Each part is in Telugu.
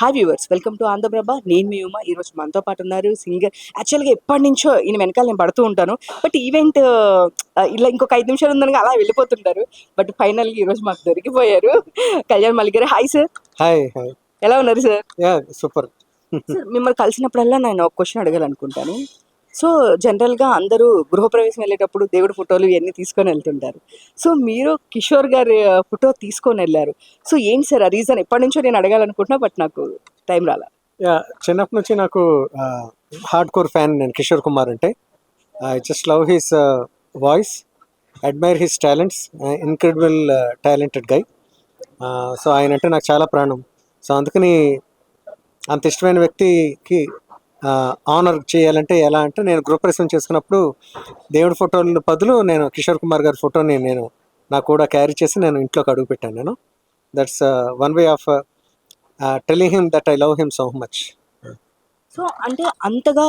Hi viewers, welcome to Andhraprabha. నేను మీ ఉమా. ఈరోజు మనతో పాటు ఉన్నారు సింగర్. యాక్చువల్గా ఎప్పటి నుంచో ఈయన వెనకాల నేను పడుతూ ఉంటాను. బట్ ఈవెంట్ ఇలా ఇంకొక 5 నిమిషాలు ఉందనగా అలా వెళ్ళిపోతుంటారు. బట్ ఫైనల్గా ఈరోజు మాకు దొరికిపోయారు. కళ్యాణ్ మల్లి గారు. హాయ్ సార్, హాయ్ హాయ్ ఎలా ఉన్నారు సార్? Yeah super. సార్, మిమ్మల్ని కలిసినప్పుడల్లా నేను ఒక క్వశ్చన్ అడగాలనుకుంటాను. సో జనరల్గా అందరూ గృహప్రవేశం వెళ్ళేటప్పుడు దేవుడి ఫోటోలు ఇవన్నీ తీసుకొని వెళ్తుంటారు. సో మీరు కిషోర్ గారి ఫోటో తీసుకొని వెళ్ళారు. సో ఏంటి సార్ ఆ రీజన్? ఎప్పటి నుంచో నేను అడగాలనుకుంటున్నా, బట్ నాకు టైం రాలా. యా చిన్నప్పటి నుంచి నాకు హార్డ్ కోర్ ఫ్యాన్ నేను కిషోర్ కుమార్ అంటే. I just love his voice, admire his talents, incredible talented guy. So ఆయన అంటే నాకు చాలా ప్రాణం. సో అందుకని అంత ఇష్టమైన వ్యక్తికి ఆనర్ చేయాలంటే ఎలా అంటే, నేను గృహప్రవేశం చేసుకున్నప్పుడు దేవుడి ఫోటోల బదులు నేను కిషోర్ కుమార్ గారి ఫోటోని నేను నాకు కూడా క్యారీ చేసి నేను ఇంట్లోకి అడుగు పెట్టాను. నేను that's one way of telling him that I love him so much. So అంటే అంతగా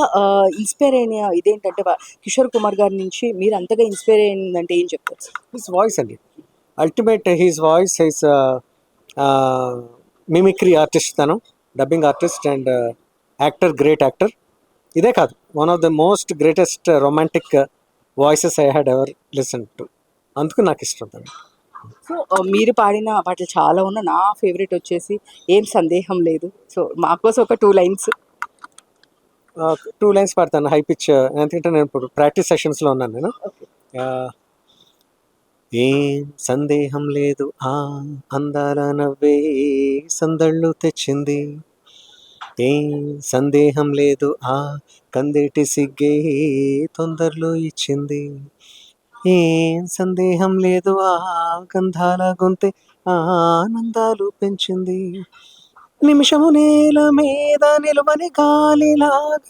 ఇన్స్పైర్ అయిన ఇదేంటంటే కిషోర్ కుమార్ గారి నుంచి మీరు అంతగా ఇన్స్పైర్ అయిందంటే ఏం చెప్తారు సార్? హిస్ వాయిస్ అండి, ultimate his voice, his mimicry artist, తను dubbing artist and actor, great actor. ఇదే కాదు, one of the most greatest romantic voices I had ever listen to. అందుకు నాకు ఇష్టం తను. సో మీరు పాడిన పాటలు చాలా ఉన్నాయి. నా ఫేవరెట్ వచ్చేసి ఏం సందేహం లేదు. సో మా కోసం ఒక 2 లైన్స్. 2 లైన్స్ పాడతాను హై పిచ్, ఎందుకంటే నేను ఇప్పుడు ప్రాక్టీస్ సెషన్స్లో ఉన్నాను నేను. ఏం సందేహం లేదు, ఆ అందాల నవ్వే సందళ్ళు తెచ్చింది. ఏం సందేహం లేదు, ఆ కందేటి సిగ్గే తొందరలో ఇచ్చింది. ఏం సందేహం లేదు, ఆ గంధాల గొంతే ఆనందాలు పెంచింది. నిమిషము నేల మీద నిలువని గాలిలాగా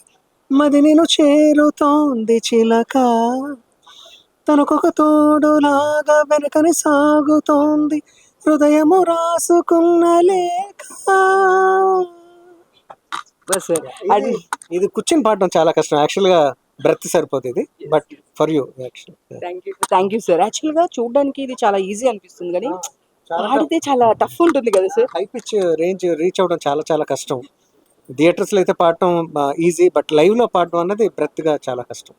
మది నిన్ను చేరుతోంది చిలక. తనకొక తోడులాగా వెనకని సాగుతోంది హృదయము రాసుకున్న లేఖ. అది ఇది కూర్చొని పాడడం చాలా కష్టం యాక్చువల్గా, బ్రెత్ సరిపోతుంది. But for you thank you sir. యాక్చువల్గా చూడడానికి ఇది చాలా ఈజీ అనిపిస్తుంది, కానీ పాడితే చాలా టఫ్ ఉంటుంది కదా sir? High pitch range reach అవ్వడం చాలా చాలా కష్టం. థియేటర్స్లో అయితే పాడటం ఈజీ, బట్ లైవ్లో పాడడం అన్నది బ్రెత్గా చాలా కష్టం.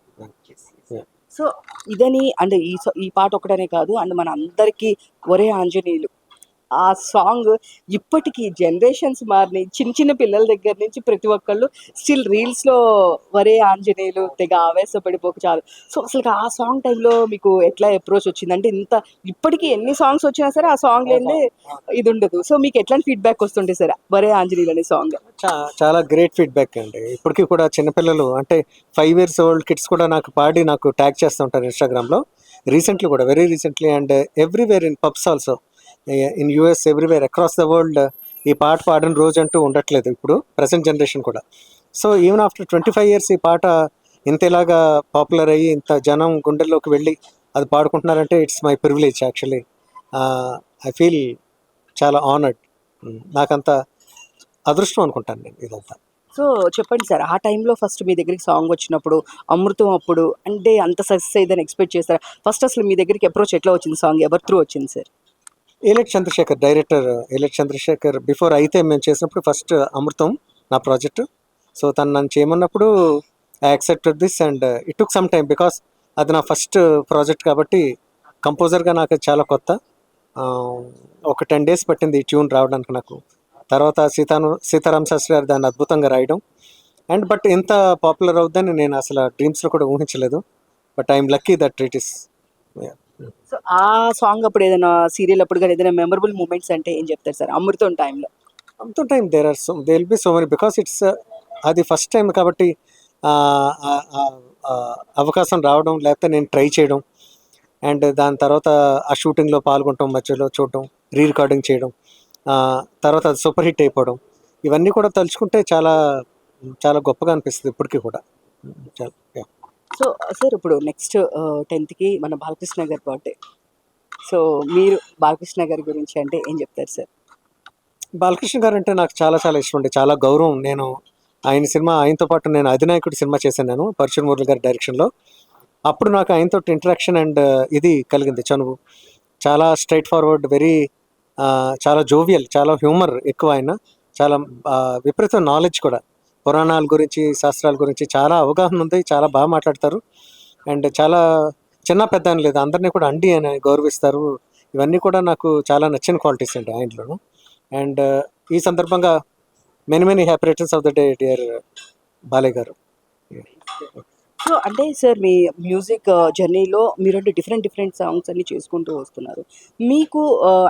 సో ఇదని అంటే ఈ పాట ఒకటనే కాదు, అండ్ మన అందరికీ ఒరే ఆంజనేయులు ఆ సాంగ్ ఇప్పటికీ జనరేషన్స్ మారినాయి. చిన్న చిన్న పిల్లల దగ్గర నుంచి ప్రతి ఒక్కళ్ళు స్టిల్ రీల్స్లో వరే ఆంజనేయులు తెగ ఆవేశపడిపోక చాలు. సో అసలు ఆ సాంగ్ టైంలో మీకు ఎట్లా అప్రోచ్ వచ్చింది? అంటే ఇంత ఇప్పటికీ ఎన్ని సాంగ్స్ వచ్చినా సరే ఆ సాంగ్ లేదే ఇది ఉండదు. సో మీకు ఎట్లాంటి ఫీడ్బ్యాక్ వస్తుండే సార్ వరే ఆంజనేయులు అనే సాంగ్? చాలా గ్రేట్ ఫీడ్బ్యాక్ అండి. ఇప్పటికీ కూడా చిన్నపిల్లలు అంటే 5 years ఓల్డ్ కిడ్స్ కూడా నాకు పాడి నాకు ట్యాగ్ చేస్తుంటారు ఇన్స్టాగ్రామ్లో. రీసెంట్లీ కూడా, very recently, and everywhere in pubs also, in US, everywhere across the world ఈ పాట పాడిన రోజు అంటూ ఉండట్లేదు ఇప్పుడు ప్రజెంట్ జనరేషన్ కూడా. సో ఈవెన్ ఆఫ్టర్ 25 years ఈ పాట ఇంతలాగా పాపులర్ అయ్యి ఇంత జనం గుండెల్లోకి వెళ్ళి అది పాడుకుంటున్నారంటే it's my privilege actually. I feel చాలా ఆనర్డ్. నాకంత అదృష్టం అనుకుంటాను నేను ఇదంతా. సో చెప్పండి సార్, ఆ టైంలో ఫస్ట్ మీ దగ్గరికి సాంగ్ వచ్చినప్పుడు అమృతం అప్పుడు అంటే అంత సక్సెస్ అయ్యిందని ఎక్స్పెక్ట్ చేస్తారా? ఫస్ట్ అసలు మీ దగ్గరికి అప్రోచ్ ఎట్లా వచ్చింది? సాంగ్ ఎవరి త్రూ వచ్చింది sir? Yeleti Chandrasekhar, director Yeleti Chandrasekhar before అయితే మేము చేసినప్పుడు ఫస్ట్ అమృతం నా ప్రాజెక్టు. సో తను నన్ను చేయమన్నప్పుడు I accepted this and it took some time because అది నా ఫస్ట్ ప్రాజెక్ట్ కాబట్టి కంపోజర్గా నాకు చాలా కొత్త. ఒక 10 days పట్టింది ఈ ట్యూన్ రావడానికి నాకు. తర్వాత సీతారాం శాస్త్రి గారు దాన్ని అద్భుతంగా రాయడం. అండ్ బట్ ఇంత పాపులర్ అవుద్దని నేను అసలు డ్రీమ్స్లో కూడా ఊహించలేదు. But I'm lucky that it is. So ఆ సాంగ్ అప్పుడు ఏదైనా సీరియల్ అప్పుడు కానీ ఏదైనా మెమరబుల్ మూమెంట్స్ అంటే ఏం చెప్తారు సార్ అమృతం టైంలో? Amrutham time they will be so many because it's అది ఫస్ట్ టైం కాబట్టి అవకాశం రావడం, లేకపోతే నేను ట్రై చేయడం, అండ్ దాని తర్వాత ఆ షూటింగ్లో పాల్గొనడం, మధ్యలో చూడడం, రీ రికార్డింగ్ చేయడం, తర్వాత అది సూపర్ హిట్ అయిపోవడం, ఇవన్నీ కూడా తలుచుకుంటే చాలా చాలా గొప్పగా అనిపిస్తుంది ఇప్పటికీ కూడా. చాలా సో సార్ ఇప్పుడు నెక్స్ట్ 10th మన బాలకృష్ణ గారి బర్త్డే. సో మీరు బాలకృష్ణ గారి గురించి అంటే ఏం చెప్తారు సార్? బాలకృష్ణ గారు అంటే నాకు చాలా చాలా ఇష్టం అండి, చాలా గౌరవం. నేను ఆయనతో పాటు నేను అధినాయకుడి సినిమా చేశాను నేను, పరశురామ మురళి గారి డైరెక్షన్లో. అప్పుడు నాకు ఆయనతో ఇంటరాక్షన్ అండ్ ఇది కలిగింది, చనువు. చాలా స్ట్రైట్ ఫార్వర్డ్, వెరీ చాలా జోవియల్, చాలా హ్యూమర్ ఎక్కువ ఆయన. చాలా విపరీత నాలెడ్జ్ కూడా, పురాణాల గురించి, శాస్త్రాల గురించి చాలా అవగాహన ఉంది. చాలా బాగా మాట్లాడతారు. అండ్ చాలా చిన్న పెద్ద అని లేదు, అందరినీ కూడా అండి అని గౌరవిస్తారు. ఇవన్నీ కూడా నాకు చాలా నచ్చిన క్వాలిటీస్ అండి ఆయనలోను. అండ్ ఈ సందర్భంగా many many happy returns of the day dear Balayya గారు. సో అంటే సార్ మీ మ్యూజిక్ జర్నీలో మీరంటే డిఫరెంట్ సాంగ్స్ అన్ని చేసుకుంటూ వస్తున్నారు. మీకు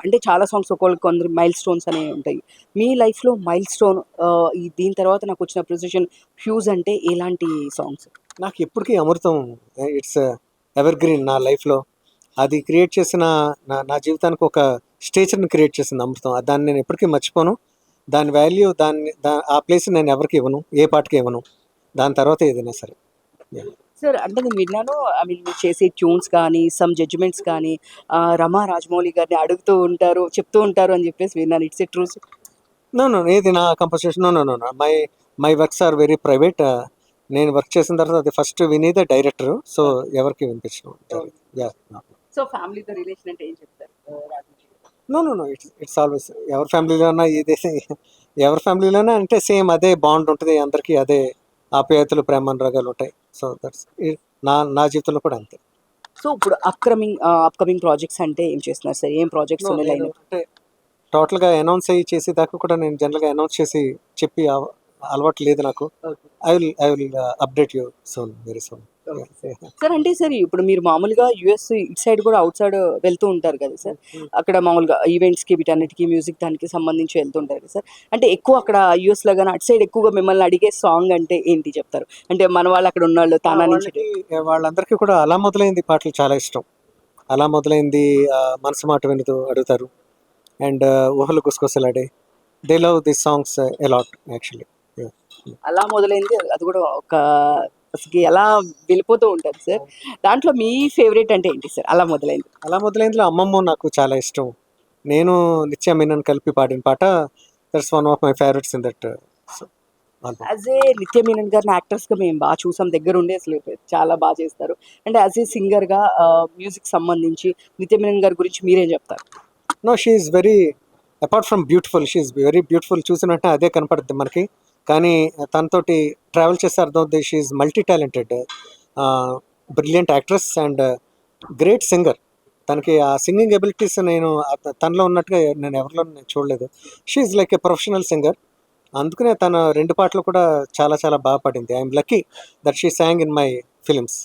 అంటే చాలా సాంగ్స్ ఒక్కొక్కరికి కొందరు మైల్ స్టోన్స్ అనేవి ఉంటాయి. మీ లైఫ్‌లో మైల్ స్టోన్ ఈ దీని తర్వాత నాకొచ్చిన అప్రిసియేషన్ ఫ్యూజ్ అంటే ఎలాంటి సాంగ్స్? నాకు ఎప్పటికీ అమృతం, ఇట్స్ ఎవర్ గ్రీన్ నా లైఫ్లో. అది క్రియేట్ చేసిన నా నా జీవితానికి ఒక స్టేచర్ని క్రియేట్ చేసింది అమృతం. దాన్ని నేను ఎప్పటికీ మర్చిపోను. దాని వాల్యూ, ఆ ప్లేస్ నేను ఎవరికి ఇవ్వను, ఏ పాటకి ఇవ్వను. దాని తర్వాత ఏదైనా సరే. Yeah. సార్ అంటే నేను విన్నాను ఐ మీన్ మీరు చేసే ట్యూన్స్ కానీ, సమ్ జడ్జ్‌మెంట్స్ కానీ రమా రాజమౌళి గారిని అడుగుతూ ఉంటారు, చెప్తూ ఉంటారు అని చెప్పేసి విన్నాను. It's a true? No no, ఏది నా composition? No no no no, my works are very private. నేను వర్క్ చేసిన తర్వాత అది ఫస్ట్ వినేదే డైరెక్టర్, సో ఎవరికి వినిపించను. యా. సో ఫ్యామిలీతో రిలేషన్ అంటే ఏం చెప్తారు? Rajamouli garu. No no no, it's always ఎవరి ఫ్యామిలీలోనా ఇది ఎవరి ఫ్యామిలీలోనా అంటే సేమ్ అదే బాండ్ ఉంటుంది అందరికీ, అదే ఆప్యాయతలు, ప్రేమానురాగాలు ఉంటాయి. సో దట్స్ నా జీవితంలో కూడా అంతే. సో ఇప్పుడు అప్కమింగ్ ప్రాజెక్ట్స్ అంటే ఏం చేస్తున్నారు సార్? ఏం ప్రాజెక్ట్స్ ఉన్నాయి లైన్ అప్? అంటే టోటల్గా అనౌన్స్ అయ్యి చేసేదాకా కూడా నేను జనరల్గా అనౌన్స్ చేసి చెప్పి అలవాటు లేదు నాకు. I will update you soon, very soon. Sir అంటే సార్ ఇప్పుడు మీరు మామూలుగా యూఎస్ ఇటు సైడ్ కూడా అవుట్ సైడ్ వెళ్తూ ఉంటారు కదా సార్? అక్కడ మామూలుగా ఈవెంట్స్‌కి వీటన్నిటికి మ్యూజిక్ దానికి సంబంధించి వెళ్తుంటారు కదా సార్? అంటే ఎక్కువ అక్కడ యూఎస్‌లో గాని అటు సైడ్ ఎక్కువగా మిమ్మల్ని అడిగే సాంగ్ అంటే ఏంటి చెప్తారు? అంటే మన వాళ్ళు అక్కడ ఉన్నోళ్ళు తానా నుంచి వాళ్ళందరికీ కూడా అలా మొదలైంది పాటలు చాలా ఇష్టం. అలా మొదలైంది, మనసు మాట వినదు అడుగుతారు. And Oohalu Gusagusalade, they love this songs a lot actually. అలా మొదలైంది. అది కూడా ఒక అసలుకి ఎలా వెళ్ళిపోతూ ఉంటది సార్. దాంట్లో మీ ఫేవరెట్ అంటే ఏంటి సార్? అలా మొదలైందిలో అమ్మమ్మ నాకు చాలా ఇష్టం. నేను నిత్య మీనన్ కలిపి పాడిన పాట, that's one of my favourites in that album. As a నిత్య మీనన్ గారిని యాక్టర్స్‌గా మేము బాగా చూసాం దగ్గరుండి. అసలు చాలా బాగా చేస్తారు. అంటే యాజ్ ఏ సింగర్‌గా మ్యూజిక్ సంబంధించి నిత్య మీనన్ గారి గురించి మీరేం చెప్తారు? No, she is very, apart from beautiful, she is very beautiful. చూసిన వెంటనే అదే కనపడుద్ది మనకి. కానీ తనతోటి ట్రావెల్ చేస్తే అర్థమవుతుంది, she is multi talented, brilliant actress and great singer. తనకి ఆ సింగింగ్ ఎబిలిటీస్ నేను తనలో ఉన్నట్టుగా నేను ఎవరిలో నేను చూడలేదు. She is like a professional singer. అందుకనే తన 2 పాటలు కూడా చాలా చాలా బాగా పాడింది. I'm lucky that she song in my films.